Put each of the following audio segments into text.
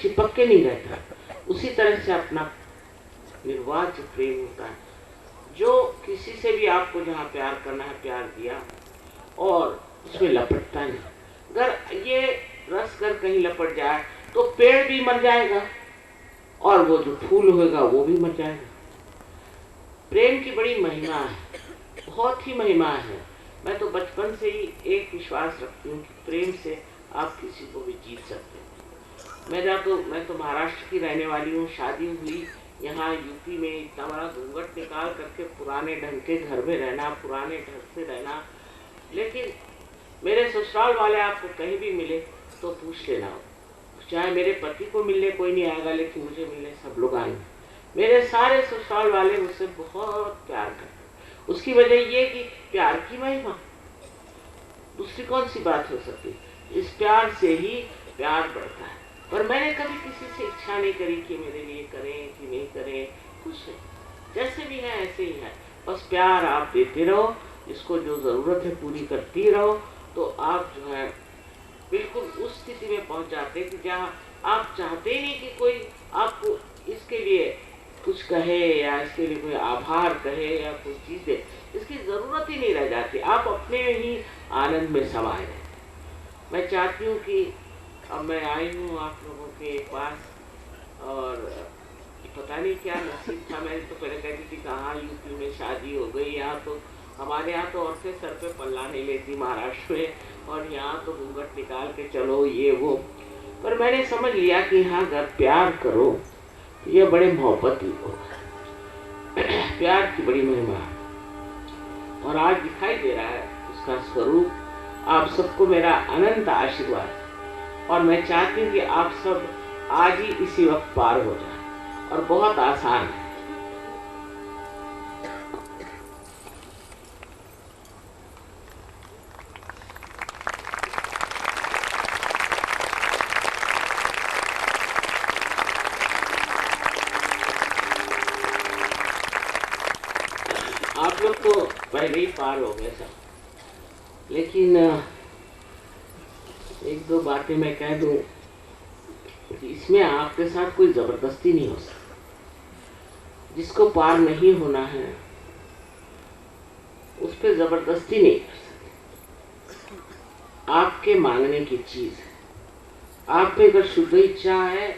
चिपक के नहीं रहता, उसी तरह से अपना निर्वाच्य प्रेम होता है। जो किसी से भी आपको जहाँ प्यार करना है प्यार दिया और उसमें लपटता नहीं। अगर ये रस कर कहीं लपट जाए तो पेड़ भी मर जाएगा और वो जो फूल होगा वो भी मर जाएगा। प्रेम की बड़ी महिमा है, बहुत ही महिमा है। मैं तो बचपन से ही एक विश्वास रखती हूँ कि प्रेम से आप किसी को भी जीत सकते हैं। मैं तो महाराष्ट्र की रहने वाली हूँ, शादी हुई यहाँ यूपी में, इतना बड़ा घूंघट निकाल करके पुराने ढंग के घर में रहना, पुराने ढंग से रहना। लेकिन मेरे ससुराल वाले आपको कहीं भी मिले तो पूछ लेना, चाहे मेरे पति को मिलने कोई नहीं आएगा लेकिन मुझे मिलने सब लोग आएंगे। मेरे सारे ससुराल वाले मुझसे बहुत प्यार करते। उसकी वजह ये कि प्यार की महिमा, दूसरी कौन सी बात हो सकती। इस प्यार से ही प्यार बढ़ता है। और मैंने कभी किसी से इच्छा नहीं करी कि मेरे लिए करें कि नहीं करें, कुछ नहीं, जैसे भी है ऐसे ही है। बस प्यार आप देते रहो, इसको जो ज़रूरत है पूरी करती रहो, तो आप जो है बिल्कुल उस स्थिति में पहुंच जाते हैं कि जहाँ आप चाहते ही नहीं कि कोई आपको इसके लिए कुछ कहे या इसके लिए कोई आभार कहे या कोई चीज़ दे, इसकी ज़रूरत ही नहीं रह जाती। आप अपने ही आनंद में समाये रहें। मैं चाहती हूँ कि अब मैं आई हूँ आप लोगों के पास और पता नहीं क्या नसीब था। मैंने तो पहले कहती थी कहाँ यूपी में शादी हो गई, यहाँ तो हमारे यहाँ तो औरतें सर पे पल्ला नहीं लेती महाराष्ट्र में, और यहाँ तो घूंघट निकाल के चलो ये वो। पर मैंने समझ लिया कि हाँ अगर प्यार करो तो ये बड़े मोहब्बती हो, प्यार की बड़ी महिमा और आज दिखाई दे रहा है उसका स्वरूप। आप सबको मेरा अनंत आशीर्वाद, और मैं चाहती हूँ कि आप सब आज ही इसी वक्त पार हो जाए, और बहुत आसान है। आप लोग तो पहले ही पार हो गए सब, लेकिन एक दो बातें मैं कह दूं कि इसमें आपके साथ कोई जबरदस्ती नहीं हो सकती। जिसको पार नहीं होना है उस पर जबरदस्ती नहीं कर सकते। आपके मांगने की चीज है, आप पे अगर शुद्ध इच्छा है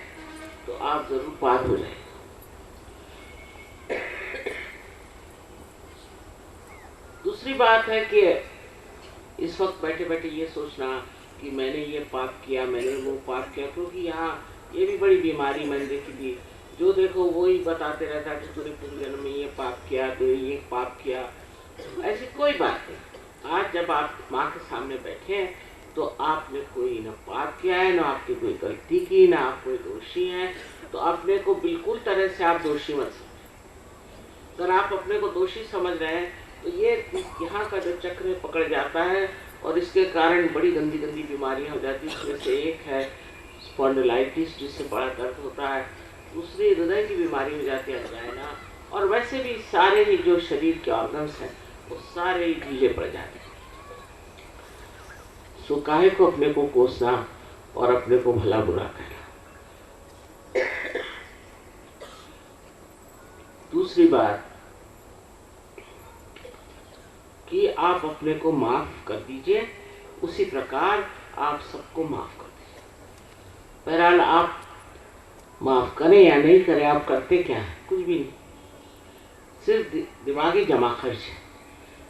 तो आप जरूर पार हो जाएंगे। दूसरी बात है कि इस वक्त बैठे बैठे ये सोचना कि मैंने ये पाप किया, मैंने वो पाप किया, क्योंकि यहाँ ये भी बड़ी बीमारी मैंने देखी थी। जो देखो वो ही बताते रहता कि तूने पूर्व जन्म में ये पाप किया, तूने ये पाप किया। ऐसी कोई बात नहीं। आज जब आप माँ के सामने बैठे हैं तो आपने कोई ना पाप किया है, ना आपकी कोई गलती की, ना आप कोई दोषी हैं, तो अपने को बिल्कुल तरह से आप दोषी मत समझें। अगर आप अपने को दोषी समझ रहे हैं तो ये यहाँ का जो चक्र पकड़ जाता है और इसके कारण बड़ी गंदी गंदी बीमारियाँ हो जाती हैं। उसमें से एक है स्पॉन्डिलाइटिस, जिससे बड़ा दर्द होता है। दूसरी हृदय की बीमारी हो जाती है, अंजाइना, और वैसे भी सारे ही जो शरीर के ऑर्गन्स हैं वो सारे ही ढीले पड़ जाते हैं। सो काहे को अपने को कोसना और अपने को भला बुरा कहना। दूसरी बात कि आप अपने को माफ कर दीजिए, उसी प्रकार आप सबको माफ कर दीजिए। बहरहाल आप माफ करें या नहीं करें, आप करते क्या हैं? कुछ भी नहीं, सिर्फ दिमागी जमा खर्च है।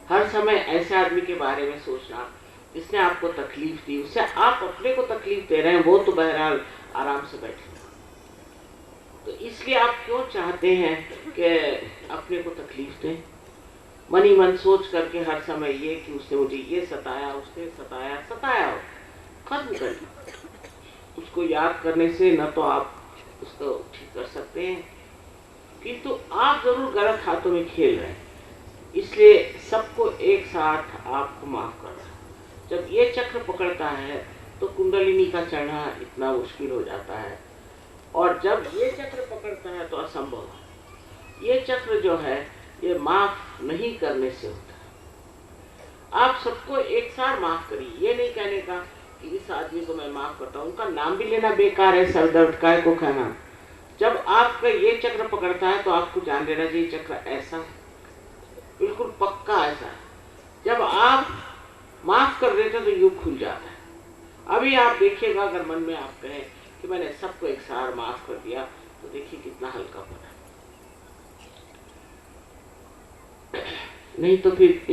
हर समय ऐसे आदमी के बारे में सोचना जिसने आपको तकलीफ दी, उससे आप अपने को तकलीफ दे रहे हैं। वो तो बहरहाल आराम से बैठे, तो इसलिए आप क्यों चाहते हैं कि अपने को तकलीफ दें? मन ही मन सोच करके हर समय ये कि उसने मुझे ये सताया, उसने सताया हो, खत्म कर दो। उसको याद करने से न तो आप उसको ठीक कर सकते हैं, किंतु आप जरूर गलत हाथों में खेल रहे हैं। इसलिए सबको एक साथ आपको माफ करना। जब ये चक्र पकड़ता है तो कुंडलिनी का चढ़ना इतना मुश्किल हो जाता है, और जब ये चक्र पकड़ता है तो असंभव है। ये चक्र जो है ये माफ नहीं करने से होता है। आप सबको एक साथ माफ करिए। ये नहीं कहने का कि इस आदमी को मैं माफ करता हूँ, उनका नाम भी लेना बेकार है, सरदर्द का है को कहना। जब आपका ये चक्र पकड़ता है तो आपको जान लेना चाहिए चक्र ऐसा है, बिल्कुल पक्का ऐसा है। जब आप माफ कर देते तो युग खुल जाता है। अभी आप देखिएगा, अगर मन में आप कहें कि मैंने सबको एक सार माफ कर दिया, तो देखिए कितना हल्का पड़ा। नहीं तो फिर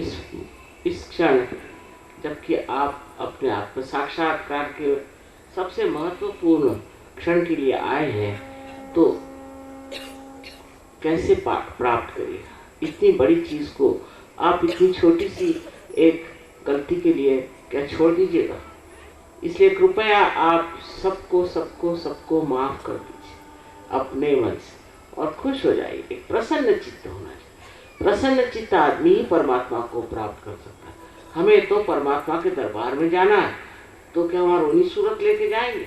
इस क्षण, जबकि आप अपने आप को साक्षात्कार के सबसे महत्वपूर्ण क्षण के लिए आए हैं, तो कैसे प्राप्त करिएगा इतनी बड़ी चीज को? आप इतनी छोटी सी एक गलती के लिए क्या छोड़ दीजिएगा? इसलिए कृपया आप सबको सबको सबको माफ कर दीजिए अपने मन से और खुश हो जाइए। एक प्रसन्न चित्त होना चाहिए। प्रसन्न चित्त आदमी ही परमात्मा को प्राप्त कर सकता है। हमें तो परमात्मा के दरबार में जाना है, तो क्या वहाँ रोनी सूरत लेके जाएंगे?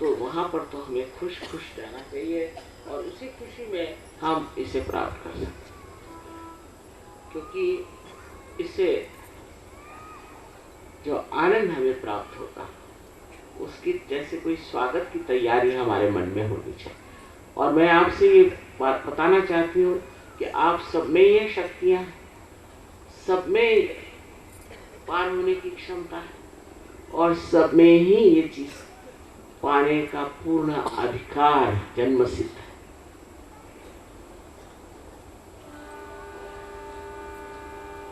तो वहाँ पर तो हमें खुश खुश जाना चाहिए और उसी खुशी में हम इसे प्राप्त कर सकते हैं, क्योंकि इससे जो आनंद हमें प्राप्त होता उसकी जैसे कोई स्वागत की तैयारी हमारे मन में होनी चाहिए। और मैं आपसे ये बात बताना चाहती हूँ कि आप सब में ये शक्तियाँ, सब में पार होने की क्षमता है और सब में ही ये चीज पाने का पूर्ण अधिकार जन्मसिद्ध है।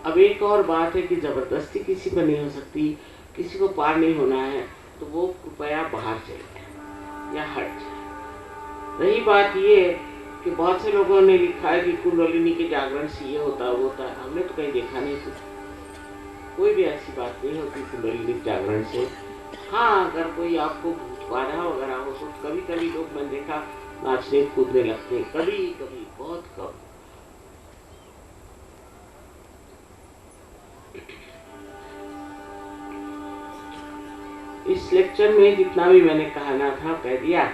अब एक और बात है कि जबरदस्ती किसी पर नहीं हो सकती। किसी को पार नहीं होना है तो वो कृपया बाहर चले जाए या हट जाए। रही बात ये कि बहुत से लोगों ने लिखा है कि कुंडलिनी के जागरण से ये होता है वो होता है। हमने तो कहीं देखा नहीं कुछ, कोई भी ऐसी बात नहीं होती कुंडलिनी के जागरण से। हाँ, अगर कोई आपको भूत बाधा वगैरह हो तो कभी कभी लोग, मैंने देखा, नाचने कूदने लगते हैं, कभी कभी, बहुत कम। इस लेक्चर में जितना भी मैंने कहना था कह दिया,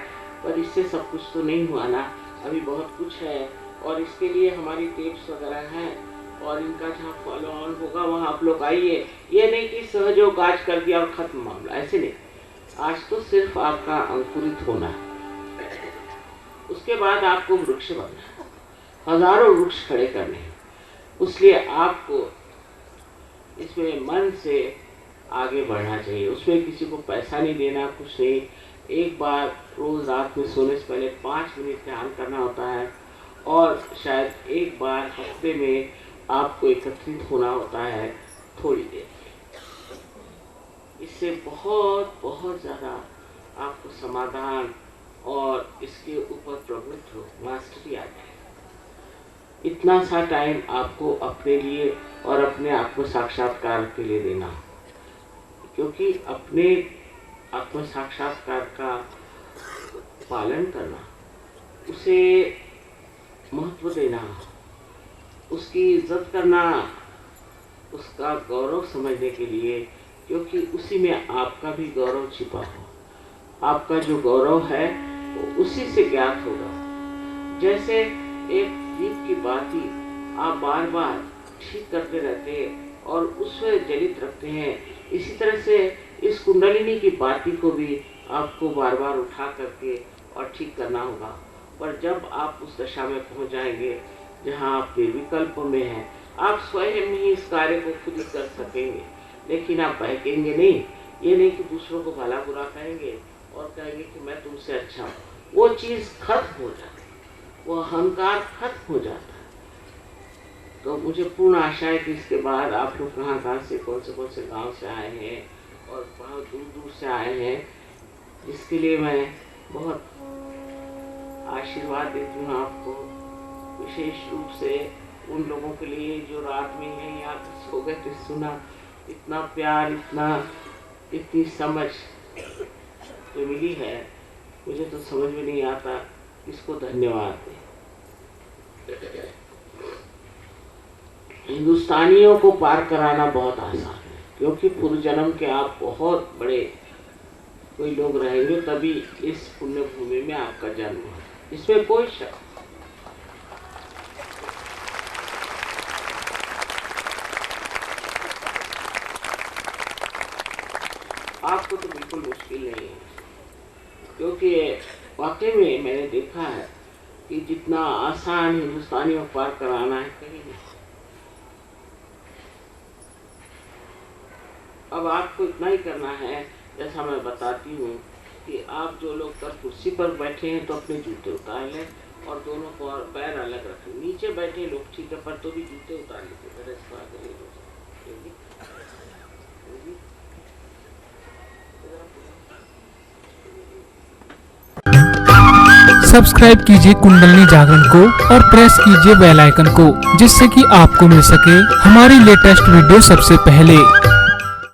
पर इससे सब कुछ तो नहीं हुआ ना, अभी बहुत कुछ है। और इसके लिए हमारी टेप्स वगैरह हैं और इनका जहाँ फॉलो ऑन होगा वहाँ आप लोग आइए। ये नहीं कि सहयोग आज कर दिया और खत्म मामला, ऐसे नहीं। आज तो सिर्फ आपका अंकुरित होना है, उसके बाद आपको वृक्ष बनना है, हजारों वृक्ष खड़े करने हैं। इसलिए आपको इसमें मन से आगे बढ़ना चाहिए। उसमें किसी को पैसा नहीं देना, कुछ नहीं। एक बार रोज रात में सोने से पहले 5 मिनट ध्यान करना होता है और शायद एक बार हफ्ते में आपको एकत्रित होना होता है थोड़ी देर। इससे बहुत बहुत ज़्यादा आपको समाधान और इसके ऊपर प्रभुत्व मास्टरी आ जाए। इतना सा टाइम आपको अपने लिए और अपने आप को साक्षात्कार के लिए देना, क्योंकि अपने आत्म साक्षात्कार का पालन करना, उसे महत्व देना, उसकी इज्जत करना, उसका गौरव समझने के लिए, क्योंकि उसी में आपका भी गौरव छिपा हो। आपका जो गौरव है वो उसी से ज्ञात होगा। जैसे एक दीप की बाती आप बार बार ठीक करते रहते हैं और उसमें जलित रखते हैं, इसी तरह से इस कुंडलिनी की बाती को भी आपको बार बार उठा करके और ठीक करना होगा। पर जब आप उस दशा में पहुंच जाएंगे जहां आप निर्विकल्प में हैं, आप स्वयं ही इस कार्य को खुद ही कर सकेंगे। लेकिन आप बहकेंगे नहीं, ये नहीं कि दूसरों को भला बुरा कहेंगे और कहेंगे कि मैं तुमसे अच्छा हूँ। वो चीज़ खत्म हो जाती है, वो अहंकार खत्म हो जाता है। तो मुझे पूर्ण आशा है कि इसके बाद आप लोग कहाँ से कौन से गांव से आए हैं और बहुत दूर दूर से आए हैं, इसके लिए मैं बहुत आशीर्वाद देती हूँ आपको। विशेष रूप से उन लोगों के लिए जो रात में यहीं आकर सो गए थे, सुना, इतना प्यार, इतनी समझ जो मिली है, मुझे तो समझ में नहीं आता इसको धन्यवाद दें। हिंदुस्तानियों को पार कराना बहुत आसान है, क्योंकि पूर्व जन्म के आप बहुत बड़े कोई लोग रहेंगे, तभी इस पुण्य भूमि में आपका जन्म है, इसमें कोई शक। आप आपको तो बिल्कुल मुश्किल नहीं है, क्योंकि वाकई में मैंने देखा है कि जितना आसान हिंदुस्तानियों को पार कराना है कहीं नहीं। अब आपको इतना ही करना है, जैसा मैं बताती हूँ कि आप जो लोग कर कुर्सी पर बैठे हैं तो अपने जूते उतार लें और दोनों पैर अलग रखें। नीचे बैठे लोग ठीक है, पर तो भी जूते उतार लीजिए। सब्सक्राइब कीजिए कुंडलनी जागरण को और प्रेस कीजिए बेल आइकन को, जिससे कि आपको मिल सके हमारी लेटेस्ट वीडियो सबसे पहले।